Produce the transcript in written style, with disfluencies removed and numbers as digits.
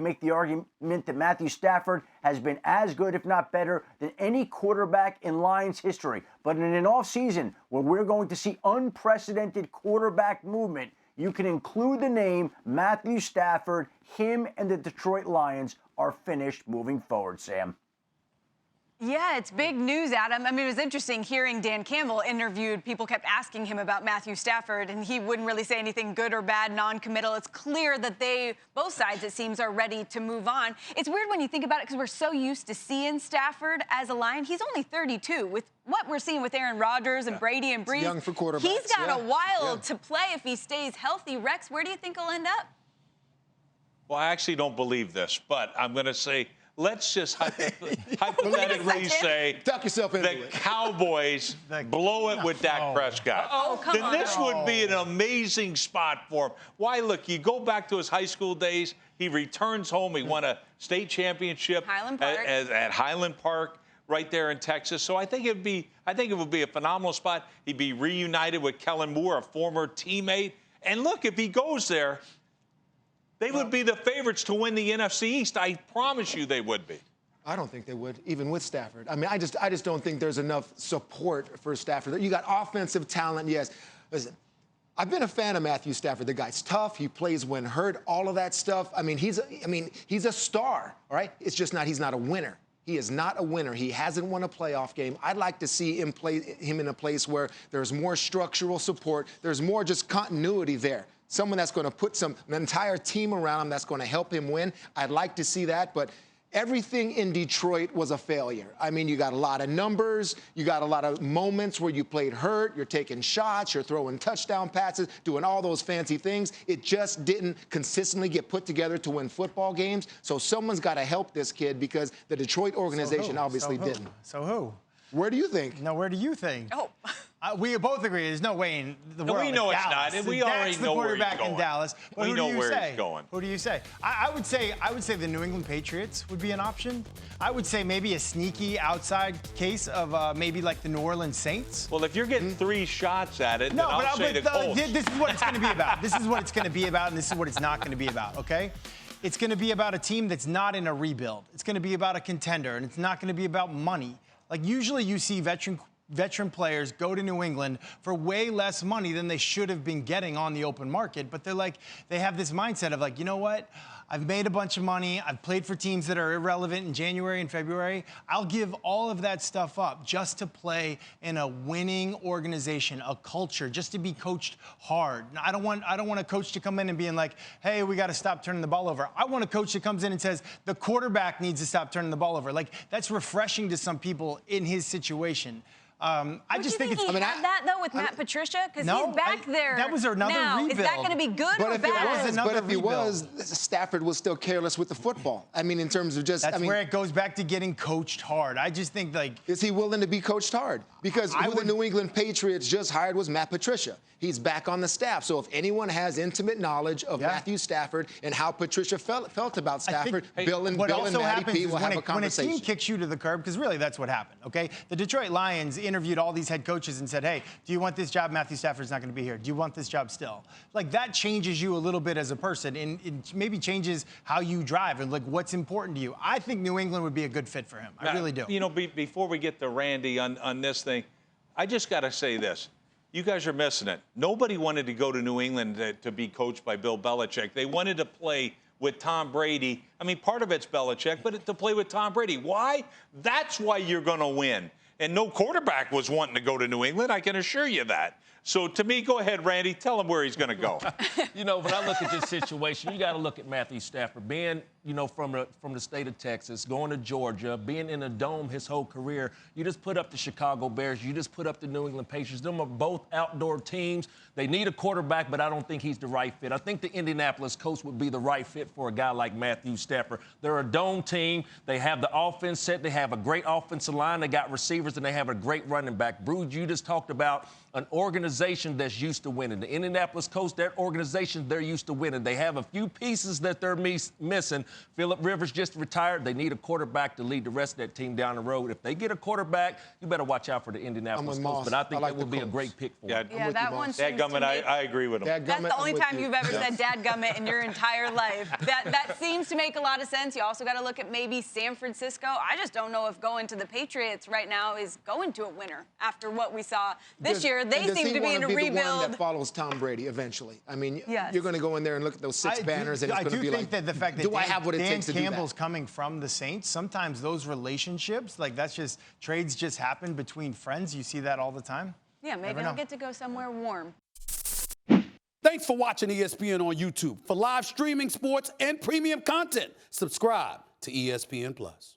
make the argument that Matthew Stafford has been as good, if not better, than any quarterback in Lions history. But in an offseason where we're going to see unprecedented quarterback movement, you can include the name Matthew Stafford. Him and the Detroit Lions are finished moving forward, Sam. Yeah, it's big news, Adam. I mean, it was interesting hearing Dan Campbell interviewed. People kept asking him about Matthew Stafford, and he wouldn't really say anything good or bad, non-committal. It's clear that both sides, it seems, are ready to move on. It's weird when you think about it because we're so used to seeing Stafford as a Lion. He's only 32. With what we're seeing with Aaron Rodgers and Brady and Brees, young for quarterbacks. He's got a while to play if he stays healthy. Rex, where do you think he'll end up? Well, I actually don't believe this, but I'm going to say, let's just hypothetically say Duck yourself into the it. Cowboys blow it with Dak Prescott. Then this would be an amazing spot for him. Why, look, you go back to his high school days. He returns home. He won a state championship at Highland Park right there in Texas. So I think it would be a phenomenal spot. He'd be reunited with Kellen Moore, a former teammate. And look, if he goes there, they would be the favorites to win the NFC East. I promise you they would be. I don't think they would, even with Stafford. I mean, I just don't think there's enough support for Stafford. You got offensive talent, yes. Listen, I've been a fan of Matthew Stafford. The guy's tough. He plays when hurt, all of that stuff. I mean, he's a star, all right? It's just he's not a winner. He is not a winner. He hasn't won a playoff game. I'd like to see him in a place where there's more structural support. There's more just continuity there. Someone that's going to put an entire team around him that's going to help him win. I'd like to see that, but everything in Detroit was a failure. I mean, you got a lot of numbers. You got a lot of moments where you played hurt. You're taking shots. You're throwing touchdown passes, doing all those fancy things. It just didn't consistently get put together to win football games. So someone's got to help this kid because the Detroit organization obviously didn't. So who? Where do you think? No, where do you think? Oh. We both agree there's no way in the world. We know in it's Dallas. not, and we already know where he's going. In Dallas. But we who know do you where say? he's going. Who do you say? I would say the New England Patriots would be an option. I would say maybe a sneaky outside case of maybe like the New Orleans Saints. Well, if you're getting 3 shots at it, then I'll say the Colts. This is what it's going to be about. This is what it's going to be about, and this is what it's not going to be about, okay? It's going to be about a team that's not in a rebuild. It's going to be about a contender, and it's not going to be about money. Like, usually you see veteran players go to New England for way less money than they should have been getting on the open market. But they have this mindset of like, you know what? I've made a bunch of money. I've played for teams that are irrelevant in January and February. I'll give all of that stuff up just to play in a winning organization, a culture, just to be coached hard. I don't want a coach to come in and being like, hey, we got to stop turning the ball over. I want a coach that comes in and says, the quarterback needs to stop turning the ball over. Like, that's refreshing to some people in his situation. I just think it's. He had that though with Matt Patricia because he's back there. That was another rebuild. Is that going to be good or bad? But if he was, Stafford was still careless with the football. I mean, in terms of just. That's where it goes back to getting coached hard. I just think is he willing to be coached hard? Because who the New England Patriots just hired was Matt Patricia. He's back on the staff. So if anyone has intimate knowledge of Matthew Stafford and how Patricia felt about Stafford, Bill and Matty P will have a conversation. When a team kicks you to the curb, because really that's what happened, okay? The Detroit Lions interviewed all these head coaches and said, hey, do you want this job? Matthew Stafford's not going to be here. Do you want this job still? Like, that changes you a little bit as a person, and it maybe changes how you drive and, like, what's important to you. I think New England would be a good fit for him. I really do. You know, before we get to Randy on this thing, I just got to say this. You guys are missing it. Nobody wanted to go to New England to be coached by Bill Belichick. They wanted to play with Tom Brady. I mean, part of it's Belichick, but to play with Tom Brady. Why? That's why you're going to win. And no quarterback was wanting to go to New England, I can assure you that. So, to me, go ahead, Randy. Tell him where he's going to go. You know, when I look at this situation, you got to look at Matthew Stafford. Being, you know, from the state of Texas, going to Georgia, being in a dome his whole career. You just put up the Chicago Bears. You just put up the New England Patriots. Them are both outdoor teams. They need a quarterback, but I don't think he's the right fit. I think the Indianapolis Colts would be the right fit for a guy like Matthew Stafford. They're a dome team. They have the offense set. They have a great offensive line. They got receivers, and they have a great running back. Bruce, you just talked about an organization organization that's used to winning. The Indianapolis Colts, that organization, they're used to winning. They have a few pieces that they're missing. Phillip Rivers just retired. They need a quarterback to lead the rest of that team down the road. If they get a quarterback, you better watch out for the Indianapolis Colts. But I think that would be a great pick for them. Yeah, that one seems Dadgummit, I agree with him. That's the only time you've ever said dadgummit in your entire life. That seems to make a lot of sense. You also got to look at maybe San Francisco. I just don't know if going to the Patriots right now is going to a winner after what we saw this year. They seem to be in a rebuild. The one that follows Tom Brady eventually. I mean, you're going to go in there and look at those six banners, and it's going to be like, I do think that the fact that do I have what it takes to do that? Dan Campbell's coming from the Saints, sometimes those relationships, like that's just, trades just happen between friends. You see that all the time. Yeah, maybe they'll get to go somewhere warm. Thanks for watching ESPN on YouTube. For live streaming, sports, and premium content, subscribe to ESPN+.